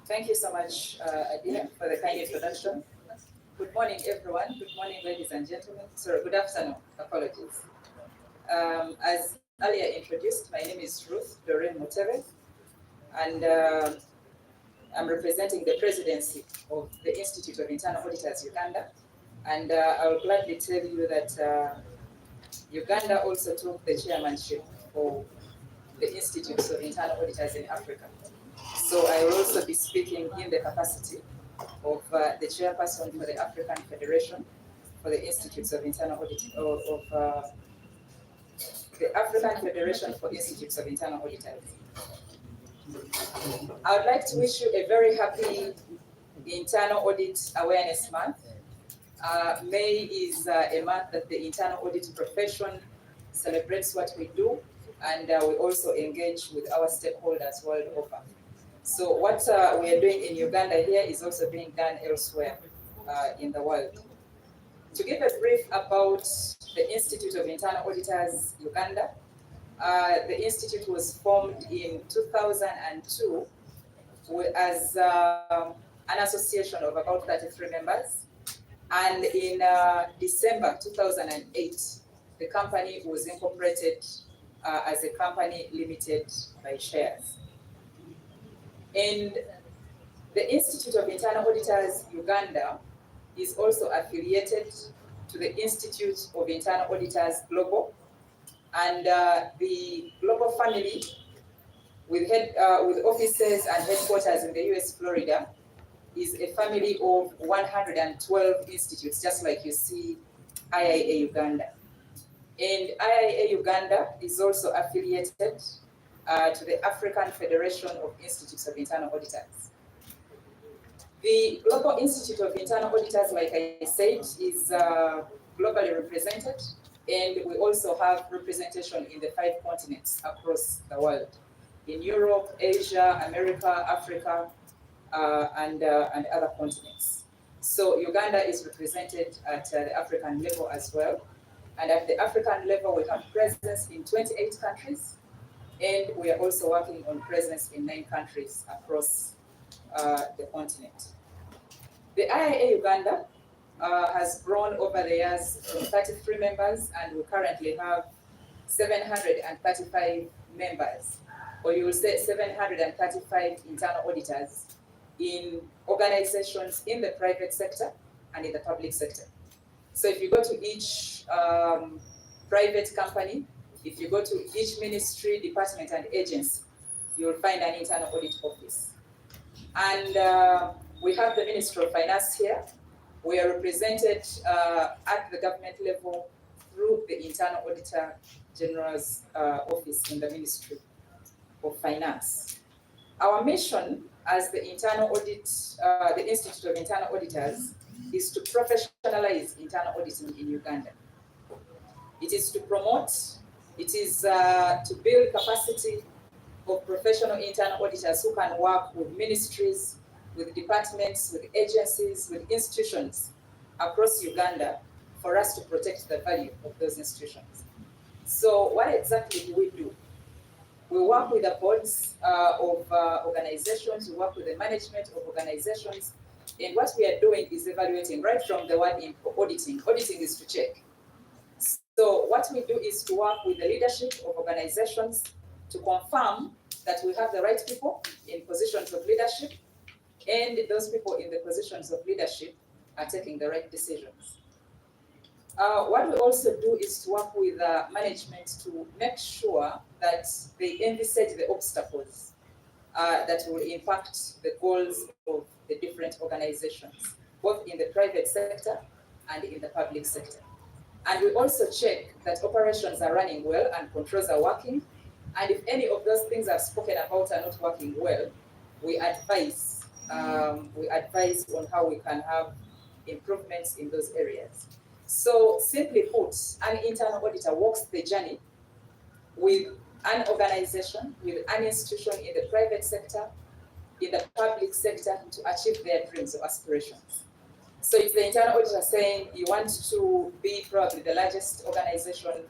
Thank you so much, Adina, for the kind introduction. Good morning, everyone. Good morning, ladies and gentlemen. Sorry, good afternoon. Apologies. As earlier introduced, my name is Ruth Doreen Mutebe, and I'm representing the presidency of the Institute of Internal Auditors Uganda. And I will gladly tell you that Uganda also took the chairmanship of the Institutes of Internal Auditors in Africa. So I will also be speaking in the capacity of the chairperson for the African Federation for the Institutes of Internal Audit, the African Federation for Institutes of Internal Auditors. I would like to wish you a very happy Internal Audit Awareness Month. May is a month that the internal audit profession celebrates what we do, and we also engage with our stakeholders world over. So what we are doing in Uganda here is also being done elsewhere in the world. To give a brief about the Institute of Internal Auditors Uganda, the Institute was formed in 2002 as an association of about 33 members. And in December 2008, the company was incorporated as a company limited by shares. And the Institute of Internal Auditors Uganda is also affiliated to the Institute of Internal Auditors Global, and the global family with offices and headquarters in the US, Florida, is a family of 112 institutes, just like you see IIA Uganda. And IIA Uganda is also affiliated to the African Federation of Institutes of Internal Auditors. The Global Institute of Internal Auditors, like I said, is globally represented, and we also have representation in the 5 continents across the world, in Europe, Asia, America, Africa, and other continents. So Uganda is represented at the African level as well. And at the African level, we have presence in 28 countries, and we are also working on presence in 9 countries across the continent. The IIA Uganda has grown over the years from 33 members, and we currently have 735 members, or you will say 735 internal auditors in organizations in the private sector and in the public sector. So if you go to each private company, if you go to each ministry, department, and agency, you'll find an internal audit office. And we have the Ministry of Finance here. We are represented at the government level through the Internal Auditor General's office in the Ministry of Finance. Our mission as the internal audit, the Institute of Internal Auditors, is to professionalize internal auditing in Uganda. It is to promote, it is to build capacity of professional internal auditors who can work with ministries, with departments, with agencies, with institutions across Uganda for us to protect the value of those institutions. So what exactly do we do? We work with the boards of organizations, we work with the management of organizations, and what we are doing is evaluating right from the word in auditing. Auditing is to check. So what we do is to work with the leadership of organizations to confirm that we have the right people in positions of leadership, and those people in the positions of leadership are taking the right decisions. What we also do is to work with management to make sure that they envisage the obstacles that will impact the goals of the different organizations, both in the private sector and in the public sector. And we also check that operations are running well and controls are working. And if any of those things I've spoken about are not working well, we advise on how we can have improvements in those areas. So simply put, an internal auditor walks the journey with an organization, with an institution in the private sector, in the public sector, to achieve their dreams or aspirations. So if the internal auditor saying you want to be probably the largest organization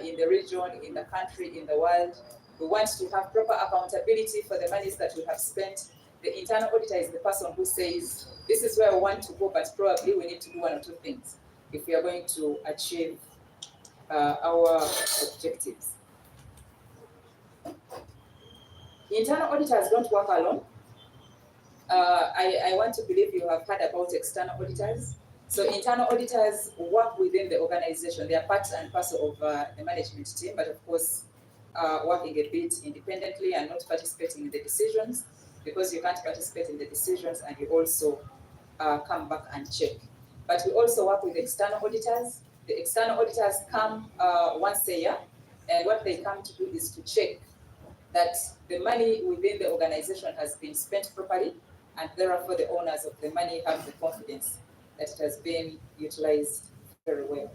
in the region, in the country, in the world, We want to have proper accountability for the monies that we have spent. The internal auditor is the person who says, this is where we want to go, but probably we need to do one or two things if we are going to achieve our objectives. Internal auditors don't work alone. I want to believe you have heard about external auditors. So internal auditors work within the organization. They are part and parcel of the management team, but of course, working a bit independently and not participating in the decisions, because you can't participate in the decisions and you also come back and check. But we also work with external auditors. The external auditors come once a year, and what they come to do is to check that the money within the organization has been spent properly, and therefore the owners of the money have the confidence that it has been utilized very well.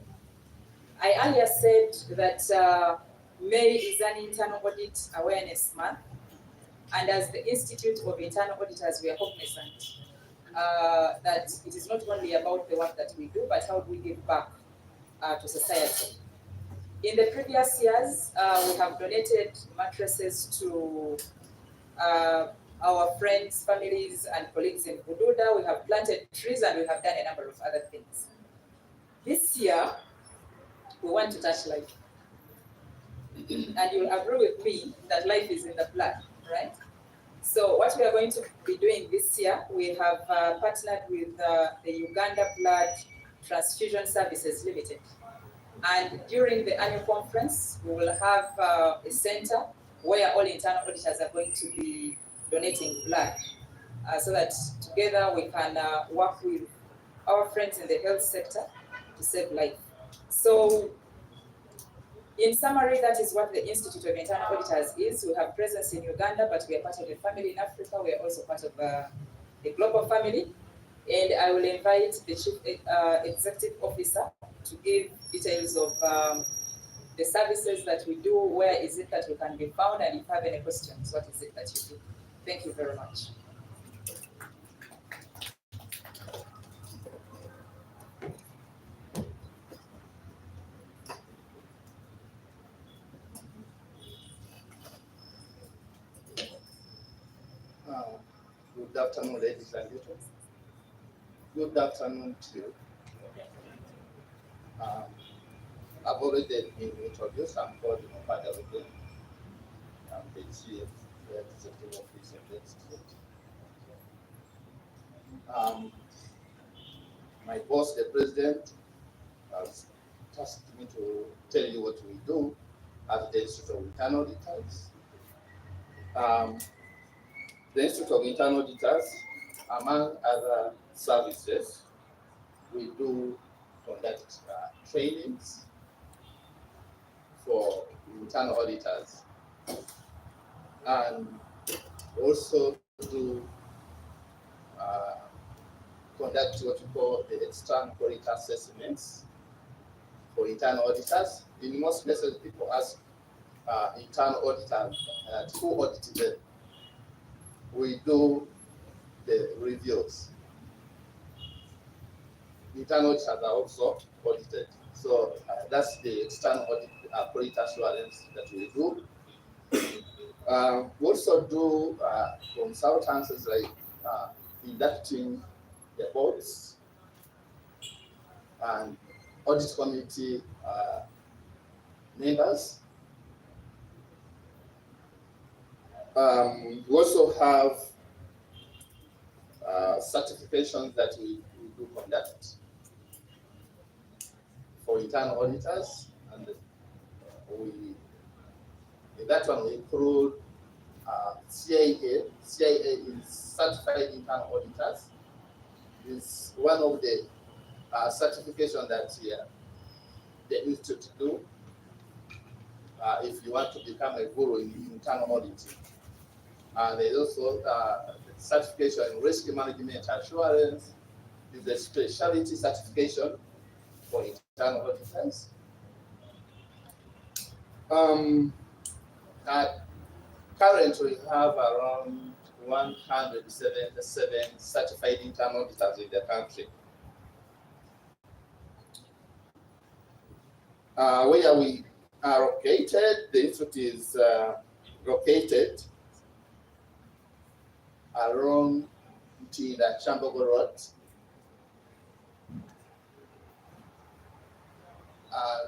I earlier said that May is an internal audit awareness month, and as the Institute of Internal Auditors, we are cognizant that it is not only about the work that we do, but how do we give back to society. In the previous years, we have donated mattresses to our friends, families, and colleagues in Bududa. We have planted trees, and we have done a number of other things. This year, we want to touch life. And you'll agree with me that life is in the blood, right? So what we are going to be doing this year, we have partnered with the Uganda Blood Transfusion Services Limited. And during the annual conference, we will have a center where all internal auditors are going to be donating blood, so that together we can work with our friends in the health sector to save life. So in summary, that is what the Institute of Internal Auditors is. We have presence in Uganda, but we are part of a family in Africa. We are also part of a global family. And I will invite the Chief Executive Officer to give details of the services that we do, where is it that we can be found, and if you have any questions, what is it that you do. Thank you very much. Good afternoon, ladies and gentlemen. Good afternoon to you. I've already been introduced. I'm called Father again. I'm the Chief Executive Officer of the Institute. My boss, the President, has tasked me to tell you what we do at the Institute of Internal Auditors. The Institute of Internal Auditors, among other services, we do conduct trainings for internal auditors, and also do conduct what we call the external quality assessments for internal auditors. In most cases, people ask internal auditors who audited them. We do the reviews. Internal auditors are also audited. So that's the external audit quality assurance that we do. We also do consultancies like inducting the boards and audit committee members. We also have certifications that we do conduct for internal auditors, and in that one we include CIA. CIA is Certified Internal Auditors. It's one of the certification that the institute do if you want to become a guru in internal auditing. And there's also certification in risk management assurance. Is a specialty certification for internal auditors. Currently, we have around 177 certified internal auditors in the country. Where we are located, the institute is located along the Chambogo Road,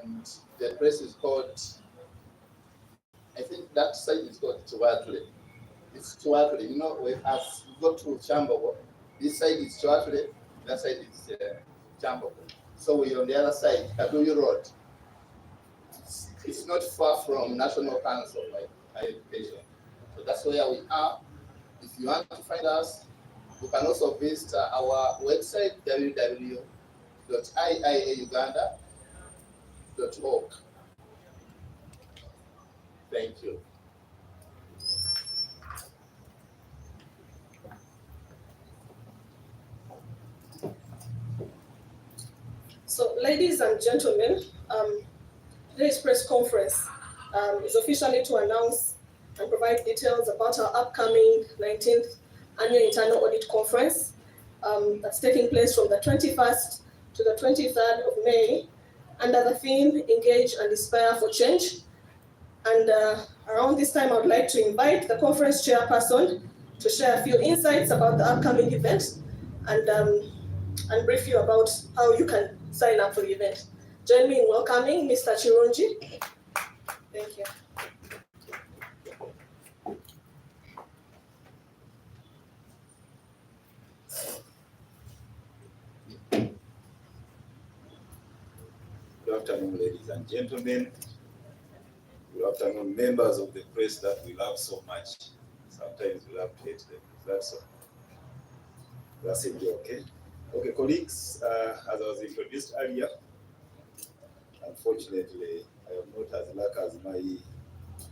and the place is called, I think that site is called Tuatli. It's Tuatli. You know, we go to Chambogo. This side is Tuatli, that side is Chambogo. So we're on the other side, Kaduyu Road. It's not far from National Council, like higher education. So that's where we are. If you want to find us, you can also visit our website, www.iiauganda.org. Thank you. So, ladies and gentlemen, today's press conference is officially to announce and provide details about our upcoming 19th Annual Internal Audit Conference that's taking place from the 21st to the 23rd of May under the theme Engage and Inspire for Change. And around this time, I would like to invite the conference chairperson to share a few insights about the upcoming event and brief you about how you can sign up for the event. Join me in welcoming Mr. Chirunji. Thank you. Good afternoon, ladies and gentlemen. Good afternoon, members of the press that we love so much. Sometimes we love to hate them. That's so. That's it, okay? Okay, colleagues, as I was introduced earlier, unfortunately, I am not as lucky as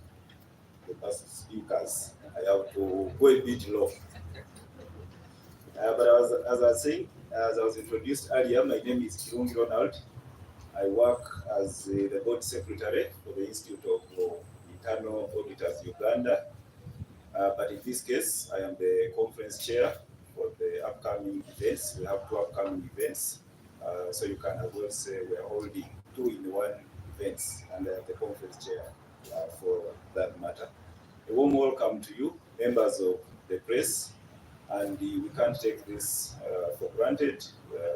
the past speakers. I have to go a bit low. But as I was saying, as I was introduced earlier, my name is Kirungi Ronald. I work as the board secretary for the Institute of Internal Auditors Uganda. But in this case, I am the conference chair for the upcoming events. We have two upcoming events. So you can as well say we are holding 2-in-1 events, and I am the conference chair for that matter. A warm welcome to you, members of the press, and we can't take this for granted.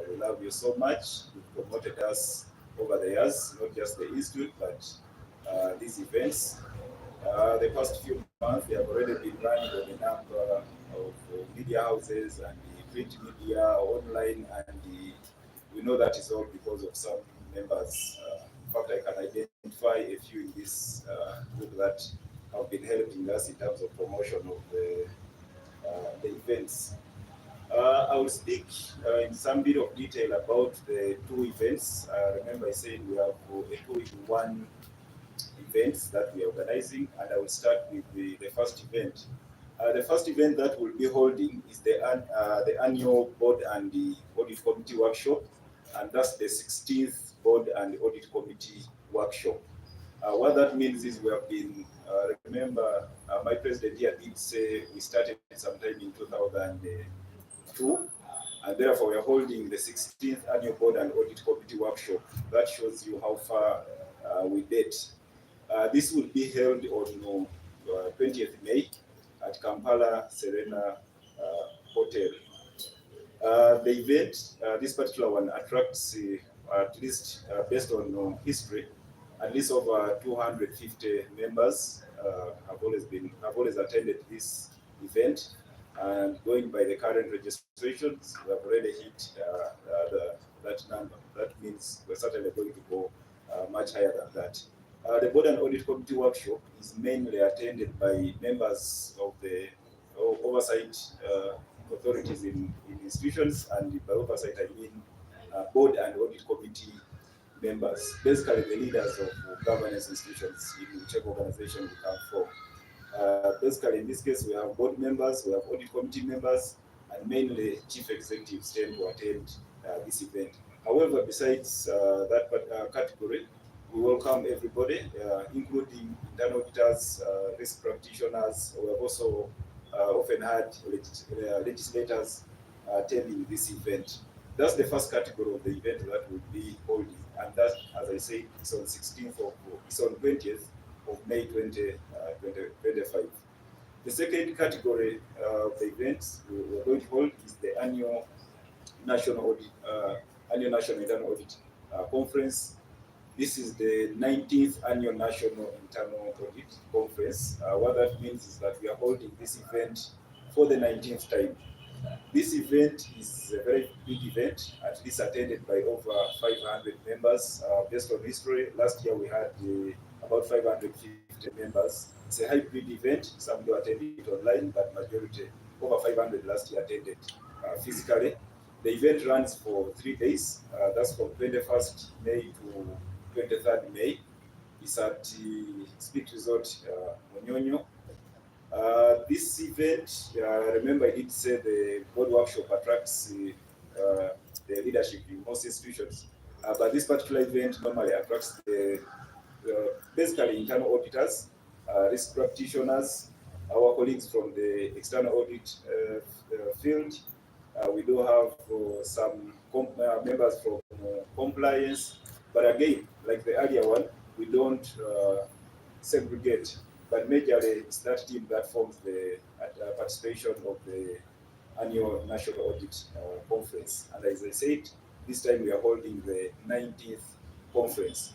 We love you so much. You've promoted us over the years, not just the Institute, but these events. The past few months, they have already been running on a number of media houses and the print media, online, and we know that is all because of some members. In fact, I can identify a few in this group that have been helping us in terms of promotion of the events. I will speak in some bit of detail about the two events. Remember I said we have a 2-in-1 events that we are organizing, and I will start with the first event. The first event that we'll be holding is the annual board and the audit committee workshop, and that's the 16th board and audit committee workshop. What that means is we have been, remember my president here did say we started sometime in 2002, and therefore we are holding the 16th annual board and audit committee workshop. That shows you how far we date. This will be held on 20th May at Kampala Serena Hotel. The event, this particular one, attracts at least based on history, at least over 250 members have always attended this event, and going by the current registrations, we have already hit that number. That means we're certainly going to go much higher than that. The board and audit committee workshop is mainly attended by members of the oversight authorities in institutions, and by oversight I mean board and audit committee members, basically the leaders of governance institutions in whichever organization we come from. Basically in this case we have board members, we have audit committee members, and mainly chief executives tend to attend this event. However, besides that category, we welcome everybody, including internal auditors, risk practitioners. We have also often had legislators attending this event. That's the first category of the event that we'll be holding, and that, as I said, it's on 16th of, it's on 20th of May 2025. The second category of the events we're going to hold is the annual National Internal Audit Conference. This is the 19th annual National Internal Audit Conference. What that means is that we are holding this event for the 19th time. This event is a very big event, at least attended by over 500 members. Based on history, last year we had about 550 members. It's a hybrid event. Some do attend it online, but majority, over 500 last year, attended physically. The event runs for 3 days. That's from 21st May to 23rd May. It's at Speed Resort, Monyonyo. This event, remember I did say the board workshop attracts the leadership in most institutions, but this particular event normally attracts the basically internal auditors, risk practitioners, our colleagues from the external audit field. We do have some members from compliance, but again, like the earlier one, we don't segregate, but majorly it's that team that forms the participation of the annual National Audit Conference. And as I said, this time we are holding the 19th conference.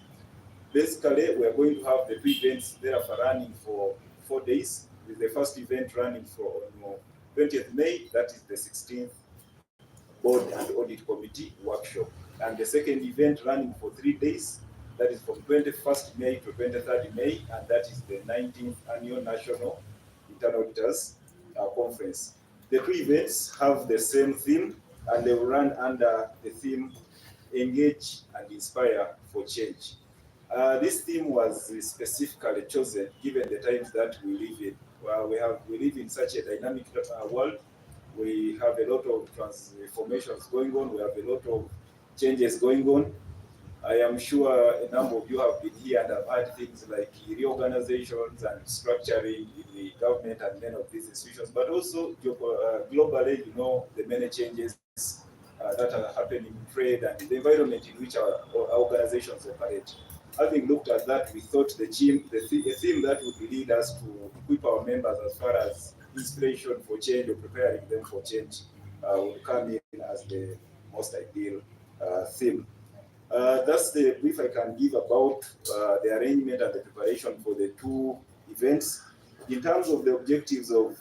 Basically, we are going to have the two events thereafter running for 4 days, with the first event running for 20th May, that is the 16th Board and Audit Committee workshop. And the second event running for 3 days, that is from 21st May to 23rd May, and that is the 19th Annual National Internal Auditors Conference. The two events have the same theme, and they will run under the theme Engage and Inspire for Change. This theme was specifically chosen given the times that we live in. We live in such a dynamic world. We have a lot of transformations going on. We have a lot of changes going on. I am sure a number of you have been here and have had things like reorganizations and structuring in the government and many of these institutions, but also globally, you know, the many changes that are happening in trade and the environment in which our organizations operate. Having looked at that, we thought the theme that would lead us to equip our members as far as inspiration for change or preparing them for change would come in as the most ideal theme. That's the brief I can give about the arrangement and the preparation for the two events. In terms of the objectives of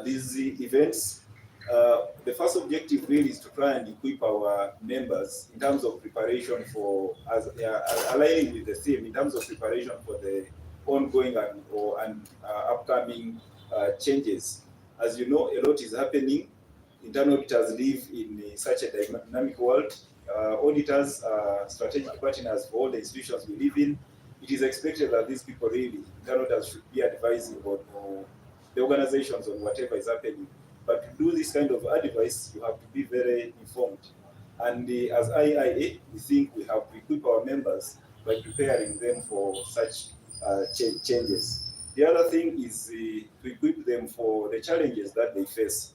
these events, the first objective really is to try and equip our members in terms of preparation for, aligning with the theme, in terms of preparation for the ongoing and upcoming changes. As you know, a lot is happening. Internal auditors live in such a dynamic world. Auditors are strategic partners for all the institutions we live in. It is expected that these people really, internal auditors, should be advising on the organizations on whatever is happening. But to do this kind of advice, you have to be very informed. And as IIA, we think we have to equip our members by preparing them for such changes. The other thing is to equip them for the challenges that they face.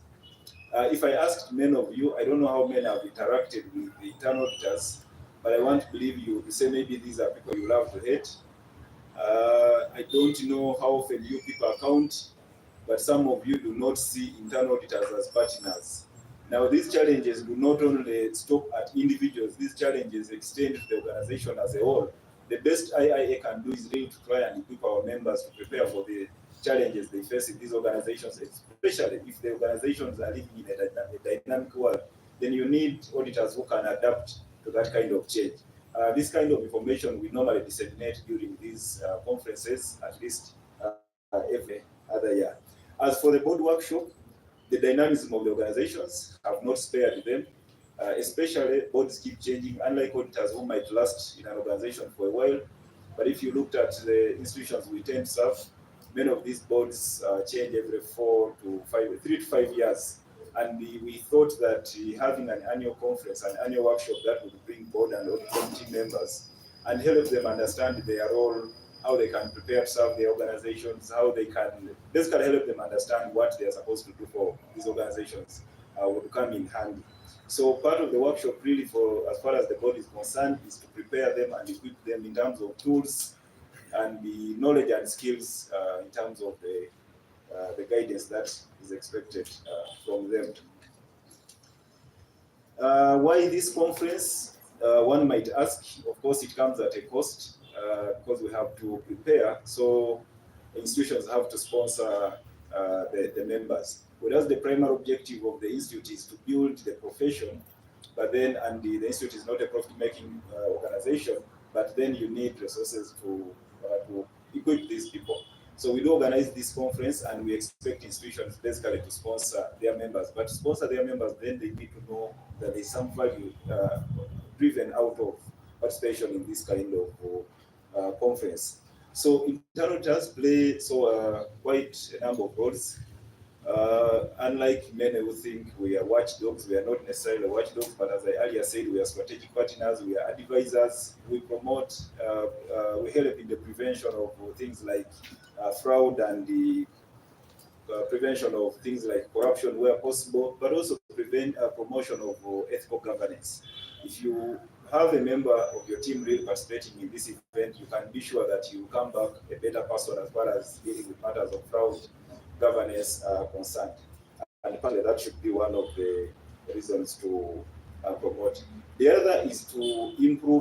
If I asked many of you, I don't know how many have interacted with the internal auditors, but I want to believe you to say maybe these are people you love to hate. I don't know how often you people account, but some of you do not see internal auditors as partners. Now, these challenges do not only stop at individuals, these challenges extend to the organization as a whole. The best IIA can do is really to try and equip our members to prepare for the challenges they face in these organizations, especially if the organizations are living in a dynamic world. Then you need auditors who can adapt to that kind of change. This kind of information we normally disseminate during these conferences, at least every other year. As for the board workshop, the dynamism of the organizations have not spared them, especially boards keep changing, unlike auditors who might last in an organization for a while. But if you looked at the institutions we tend to serve, many of these boards change every 3 to 5 years. And we thought that having an annual conference, an annual workshop that would bring board and audit committee members and help them understand their role, how they can prepare to serve their organizations, how they can basically help them understand what they are supposed to do for these organizations would come in handy. So part of the workshop really, for as far as the board is concerned, is to prepare them and equip them in terms of tools, and the knowledge and skills in terms of the guidance that is expected from them. Why this conference? One might ask. Of course, it comes at a cost because we have to prepare. So institutions have to sponsor the members. Whereas the primary objective of the institute is to build the profession, but then, and the institute is not a profit-making organization, but then you need resources to equip these people. So we do organize this conference, and we expect institutions basically to sponsor their members. But to sponsor their members, then they need to know that there's some value driven out of participation in this kind of conference. So internal auditors play quite a number of roles. Unlike many who think we are watchdogs, we are not necessarily watchdogs, but as I earlier said, we are strategic partners, we are advisors, we promote, we help in the prevention of things like fraud and the prevention of things like corruption where possible, but also promotion of ethical governance. If you have a member of your team really participating in this event, you can be sure that you come back a better person as far as dealing with matters of fraud governance are concerned. And partly that should be one of the reasons to promote. The other is to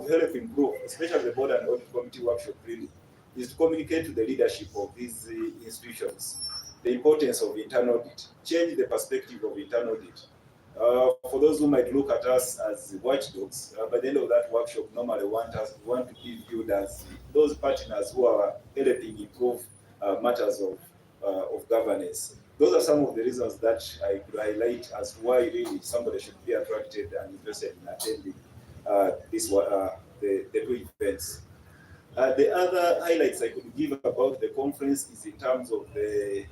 help improve, especially the board and audit committee workshop really, is to communicate to the leadership of these institutions the importance of internal audit, change the perspective of internal audit. For those who might look at us as watchdogs, by the end of that workshop, normally want to be viewed as those partners who are helping improve matters of governance. Those are some of the reasons that I could highlight as why really somebody should be attracted and interested in attending the two events. The other highlights I could give about the conference is in terms of the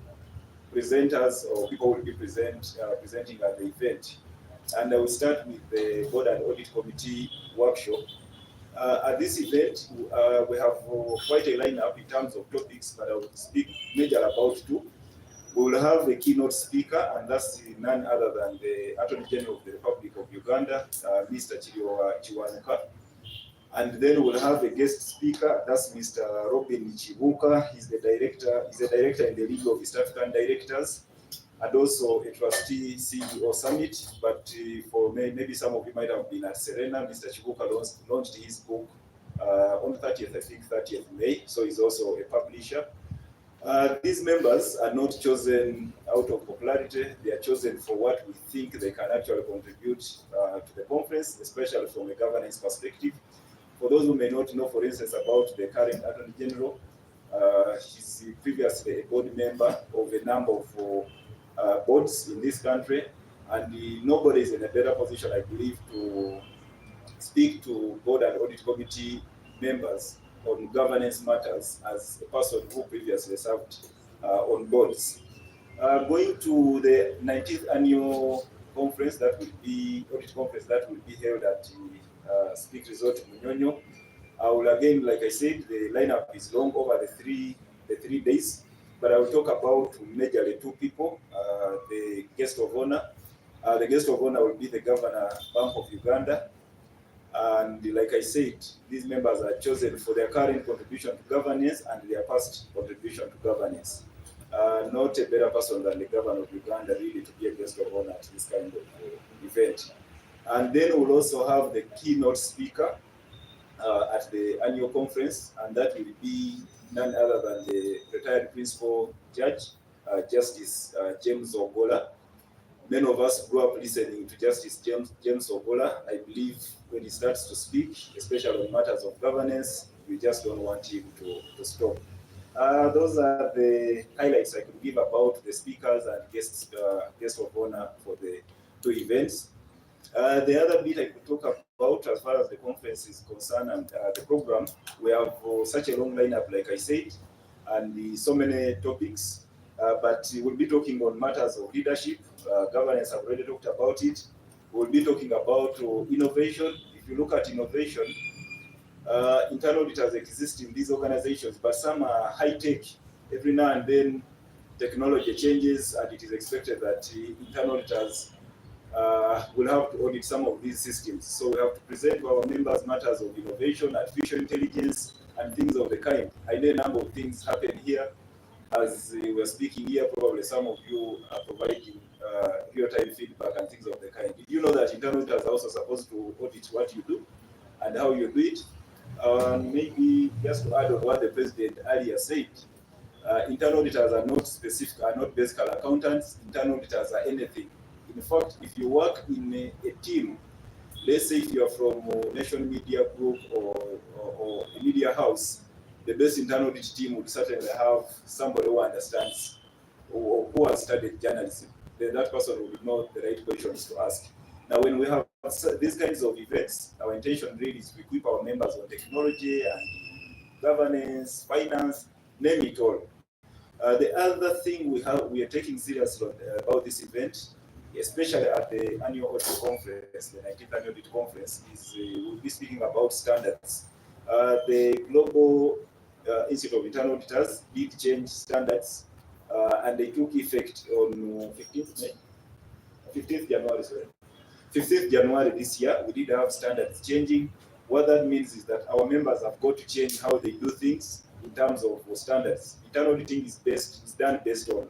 presenters or people who will be presenting at the event. And I will start with the Board and Audit Committee workshop. At this event, we have quite a lineup in terms of topics, but I will speak major about two. We will have a keynote speaker, and that's none other than the Attorney General of the Republic of Uganda, Mr. Chiwanuka. And then we'll have a guest speaker, that's Mr. Robin Chibuka. He's a director in the League of East African Directors, and also a trustee CEO summit. But for maybe some of you might have been at Serena, Mr. Chibuka launched his book on 30th, I think 30th May, so he's also a publisher. These members are not chosen out of popularity, they are chosen for what we think they can actually contribute to the conference, especially from a governance perspective. For those who may not know, for instance, about the current Attorney General, he's previously a board member of a number of boards in this country, and nobody is in a better position, I believe, to speak to Board and Audit Committee members on governance matters as a person who previously served on boards. Going to the 19th annual conference that will be, audit conference that will be held at Speak Resort Munyonyo. I will again, like I said, the lineup is long over the three days, but I will talk about majorly two people, the guest of honor. The guest of honor will be the Governor Bank of Uganda. And like I said, these members are chosen for their current contribution to governance and their past contribution to governance. Not a better person than the Governor of Uganda really to be a guest of honor at this kind of event. And then we'll also have the keynote speaker at the annual conference, and that will be none other than the retired principal judge, Justice James Ogola. Many of us grew up listening to Justice James Ogola. I believe when he starts to speak, especially on matters of governance, we just don't want him to stop. Those are the highlights I could give about the speakers and guests of honor for the two events. The other bit I could talk about as far as the conference is concerned and the program, we have such a long lineup, like I said, and so many topics. But we'll be talking on matters of leadership. Governance, I've already talked about it. We'll be talking about innovation. If you look at innovation, internal auditors exist in these organizations, but some are high-tech. Every now and then, technology changes, and it is expected that internal auditors will have to audit some of these systems. So we have to present to our members matters of innovation, artificial intelligence, and things of the kind. I know a number of things happen here. As we were speaking here, probably some of you are providing real-time feedback and things of the kind. Did you know that internal auditors are also supposed to audit what you do and how you do it? Maybe just to add on what the president earlier said, internal auditors are not basic accountants. Internal auditors are anything. In fact, if you work in a team, let's say if you are from Nation Media Group or a media house, the best internal audit team would certainly have somebody who understands or who has studied journalism. Then that person would know the right questions to ask. Now, when we have these kinds of events, our intention really is to equip our members on technology and governance, finance, name it all. The other thing we are taking seriously about this event, especially at the annual audit conference, the 19th annual audit conference, is we'll be speaking about standards. The Global Institute of Internal Auditors did change standards, and they took effect on 15th January. Sorry. 15th January this year. We did have standards changing. What that means is that our members have got to change how they do things in terms of standards. Internal auditing is done based on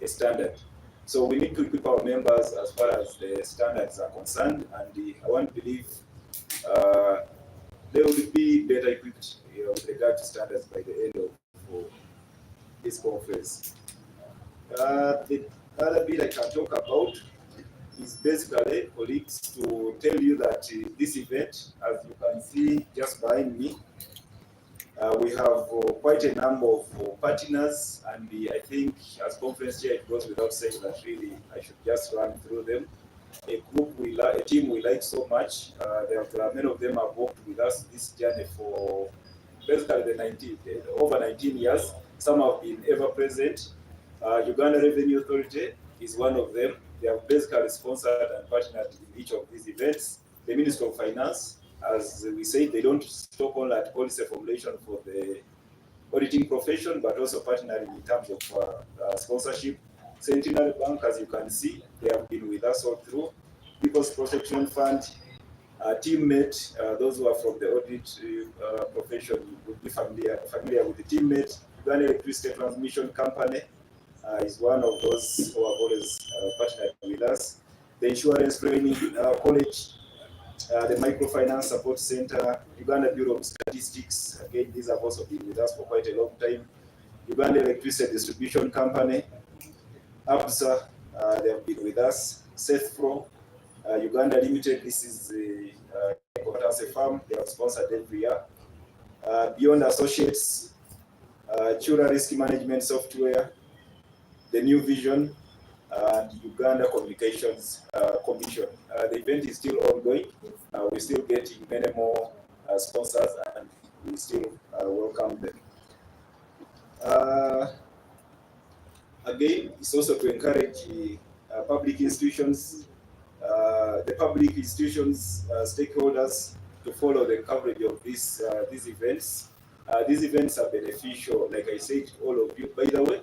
a standard. So we need to equip our members as far as the standards are concerned, and I want to believe they will be better equipped with regard to standards by the end of this conference. The other bit I can talk about is basically, colleagues, to tell you that this event, as you can see just behind me, we have quite a number of partners, and I think as conference chair, it goes without saying that really I should just run through them. A team we like so much. Many of them have worked with us this journey for basically over 19 years. Some have been ever present. Uganda Revenue Authority is one of them. They have basically sponsored and partnered in each of these events. The Ministry of Finance, as we say, they don't stop only at policy formulation for the auditing profession, but also partnering in terms of sponsorship. Centenary Bank, as you can see, they have been with us all through. People's Protection Fund, Teammate, those who are from the audit profession would be familiar with the Teammate. Uganda Electricity Transmission Company is one of those who have always partnered with us. The Insurance Training College, the Microfinance Support Center, Uganda Bureau of Statistics, again, these have also been with us for quite a long time. Uganda Electricity Distribution Company, ABSA, they have been with us. SethPro, Uganda Limited, this is a consultancy firm, they have sponsored every year. Beyond Associates, Chura Risk Management Software, the New Vision, and Uganda Communications Commission. The event is still ongoing. We're still getting many more sponsors, and we still welcome them. Again, it's also to encourage public institutions, stakeholders to follow the coverage of these events. These events are beneficial, like I said, to all of you. By the way,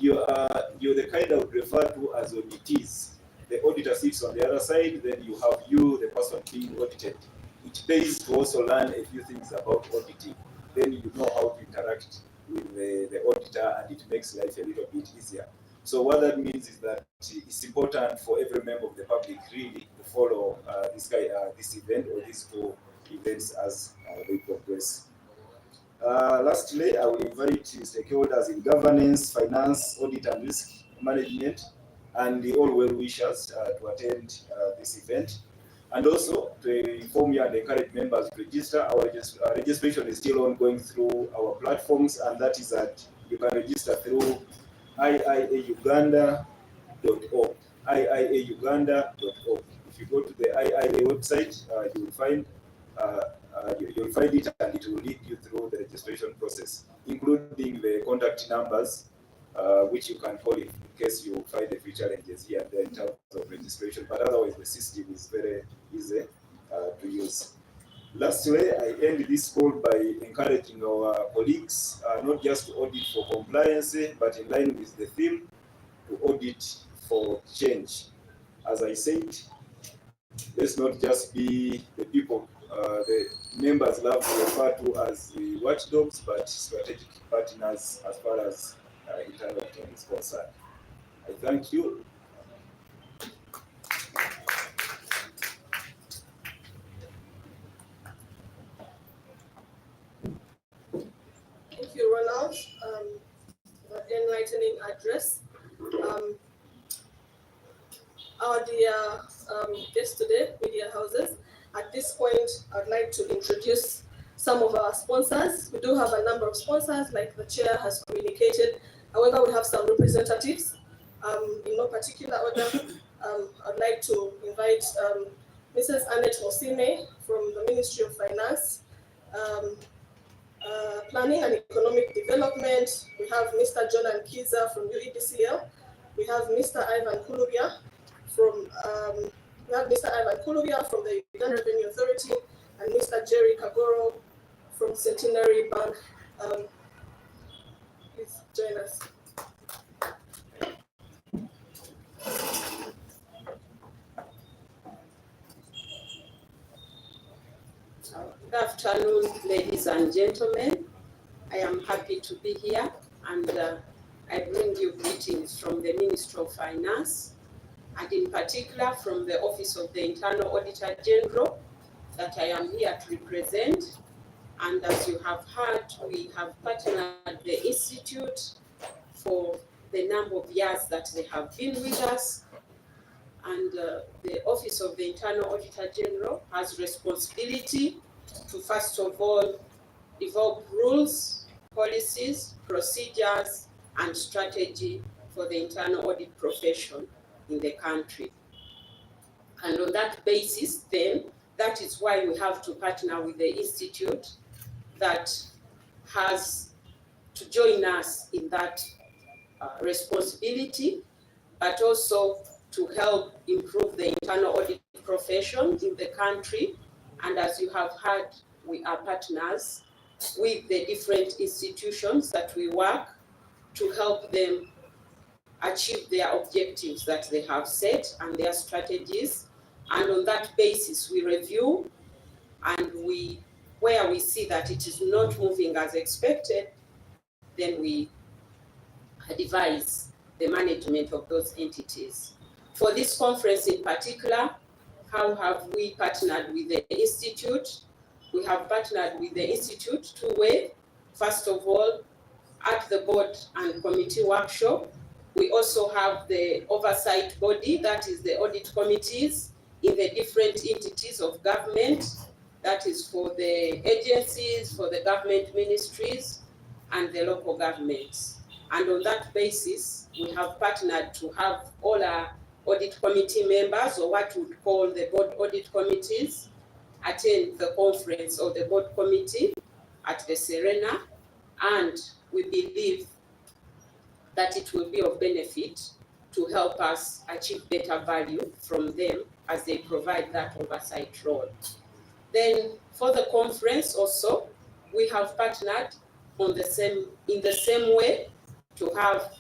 you're the kind I would refer to as auditees. The auditor sits on the other side, then you have the person being audited. It pays to also learn a few things about auditing. Then you know how to interact with the auditor, and it makes life a little bit easier. So what that means is that it's important for every member of the public really to follow this event or these two events as they progress. Lastly, I will invite stakeholders in governance, finance, audit and risk management, and the all well-wishers to attend this event. And also to inform you and encourage members to register. Our registration is still ongoing through our platforms, and that is that you can register through iiauganda.org. iiauganda.org. If you go to the IIA website, you will find it, and it will lead you through the registration process, including the contact numbers, which you can call in case you find a few challenges here and there in terms of registration. But otherwise, the system is very easy to use. Lastly, I end this call by encouraging our colleagues not just to audit for compliance, but in line with the theme, to audit for change. As I said, let's not just be the people the members love to refer to as the watchdogs, but strategic partners as far as internal auditing is concerned. I thank you. Thank you, Ronald, for the enlightening address. Our dear guests today, media houses, at this point, I'd like to introduce some of our sponsors. We do have a number of sponsors, like the chair has communicated. However, we have some representatives. In no particular order, I'd like to invite Mrs. Annette Mosime from the Ministry of Finance, Planning and Economic Development. We have Mr. John Ankiza from UEDCL. We have Mr. Ivan Kulubia from the Uganda Revenue Authority, and Mr. Jerry Kagoro from Centenary Bank. Please join us. Good afternoon, ladies and gentlemen. I am happy to be here, and I bring you greetings from the Ministry of Finance, and in particular from the Office of the Internal Auditor General that I am here to represent. And as you have heard, we have partnered the Institute for the number of years that they have been with us. And the Office of the Internal Auditor General has responsibility to, first of all, develop rules, policies, procedures, and strategy for the internal audit profession in the country. And on that basis, then, that is why we have to partner with the Institute that has to join us in that responsibility, but also to help improve the internal audit profession in the country. And as you have heard, we are partners with the different institutions that we work to help them achieve their objectives that they have set and their strategies. And on that basis, we review, and where we see that it is not moving as expected, then we advise the management of those entities. For this conference in particular, how have we partnered with the Institute? We have partnered with the Institute two ways. First of all, at the board and committee workshop, we also have the oversight body, that is the audit committees in the different entities of government, that is for the agencies, for the government ministries, and the local governments. And on that basis, we have partnered to have all our audit committee members, or what we would call the board audit committees, attend the conference of the board committee at the Serena, and we believe that it will be of benefit to help us achieve better value from them as they provide that oversight role. Then for the conference also, we have partnered in the same way to have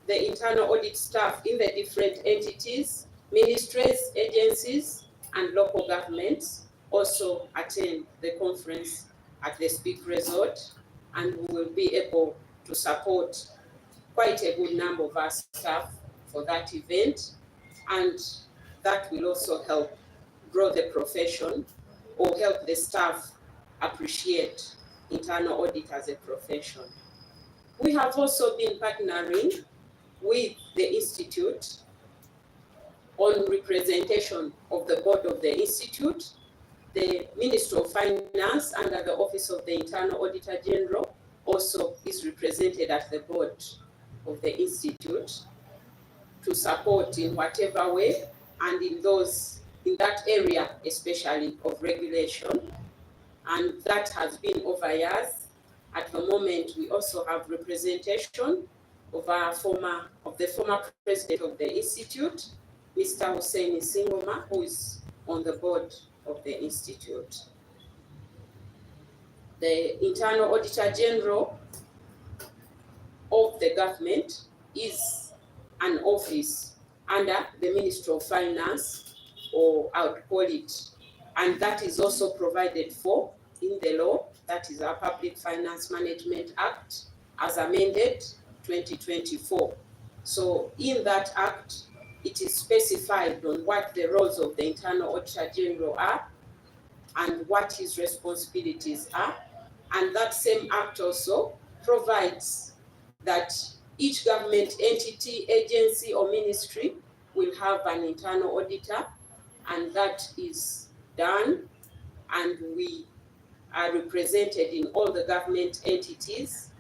the internal audit staff in the different entities, ministries, agencies, and local governments also attend the conference at the Speak Resort, and we will be able to support quite a good number of our staff for that event, and that will also help grow the profession or help the staff appreciate internal audit as a profession. We have also been partnering with the Institute on representation of the board of the Institute. The Ministry of Finance under the Office of the Internal Auditor General also is represented at the board of the Institute to support in whatever way, and in that area especially of regulation, and that has been over years. At the moment, we also have representation of the former president of the Institute, Mr. Hussein Singoma, who is on the board of the Institute. The Internal Auditor General of the government is an office under the Ministry of Finance, or I would call it and that is also provided for in the law, that is our Public Finance Management Act, as amended 2024. So in that act, it is specified on what the roles of the Internal Auditor General are and what his responsibilities are. And that same act also provides that each government entity, agency, or ministry will have an internal auditor, and that is done, and we are represented in all the government entities,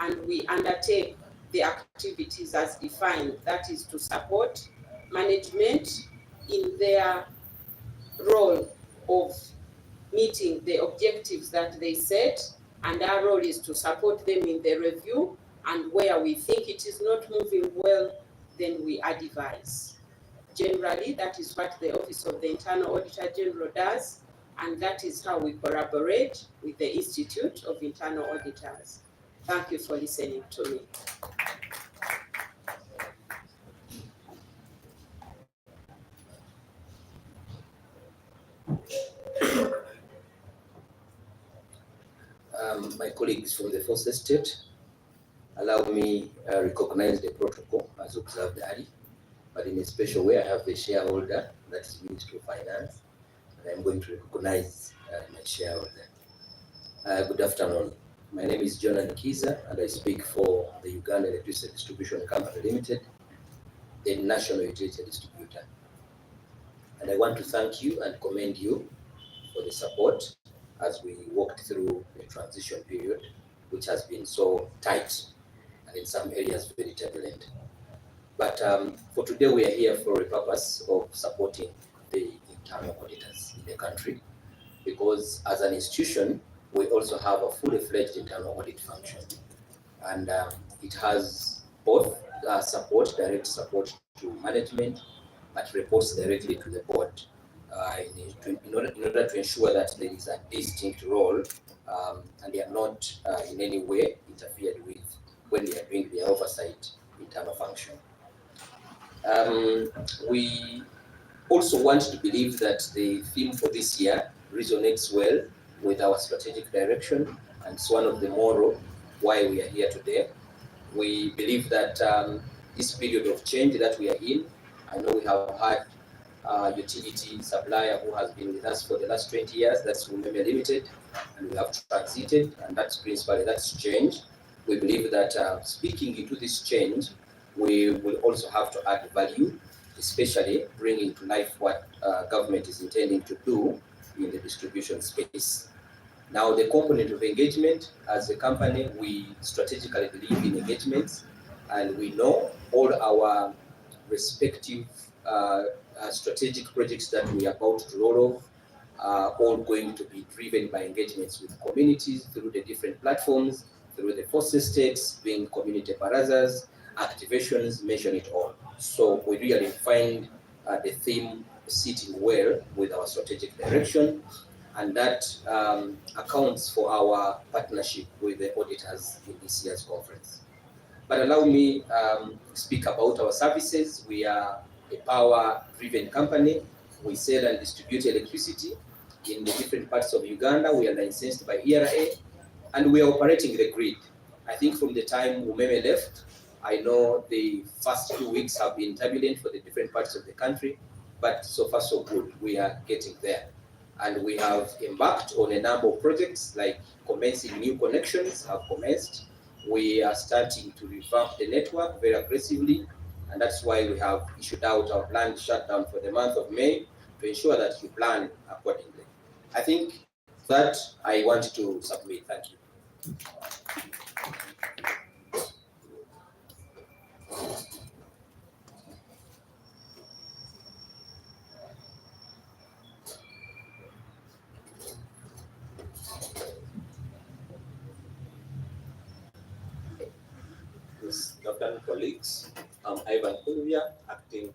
and we undertake the activities as defined. That is to support management in their role of meeting the objectives that they set, and our role is to support them in the review, and where we think it is not moving well, then we advise. Generally, that is what the Office of the Internal Auditor General does, and that is how we collaborate with the Institute of Internal Auditors. Thank you for listening to me. My colleagues from the First Estate, allow me recognize the protocol as observed early, but in a special way, I have the shareholder, that is Ministry of Finance, and I'm going to recognize my shareholder. Good afternoon. My name is John Kiza, and I speak for the Uganda Electricity Distribution Company Limited, a national utility distributor. And I want to thank you and commend you for the support as we walked through the transition period, which has been so tight and in some areas very turbulent. But for today, we are here for a purpose of supporting the internal auditors in the country, because as an institution, we also have a fully fledged internal audit function. And it has both support, direct support to management, but reports directly to the board in order to ensure that there is a distinct role and they are not in any way interfered with when they are doing their oversight internal function. We also want to believe that the theme for this year resonates well with our strategic direction, and it's one of the moral why we are here today. We believe that this period of change that we are in, I know we have had utility supplier who has been with us for the last 20 years, that's Umeme Limited, and we have transited, and that's principally, that's change. We believe that speaking into this change, we will also have to add value, especially bringing to life what government is intending to do in the distribution space. Now, the component of engagement, as a company, we strategically believe in engagements, and we know all our respective strategic projects that we are about to roll off are all going to be driven by engagements with communities through the different platforms, through the First Estates, being community barazas, activations, mention it all. So we really find the theme sitting well with our strategic direction, and that accounts for our partnership with the auditors in this year's conference. But allow me speak about our services. We are a power-driven company. We sell and distribute electricity in the different parts of Uganda. We are licensed by ERA, and we are operating the grid. I think from the time Umeme left, I know the first 2 weeks have been turbulent for the different parts of the country, but so far so good. We are getting there. And we have embarked on a number of projects, like commencing new connections have commenced. We are starting to revamp the network very aggressively, and that's why we have issued out our planned shutdown for the month of May to ensure that you plan accordingly. I think that I want to submit. Thank you. Good afternoon, colleagues. I'm Ivan Kulvia, Acting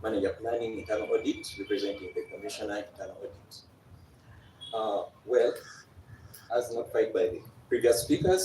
Manager Planning Internal Audit, representing the Commissioner Internal Audit. Well, as notified by the previous speakers,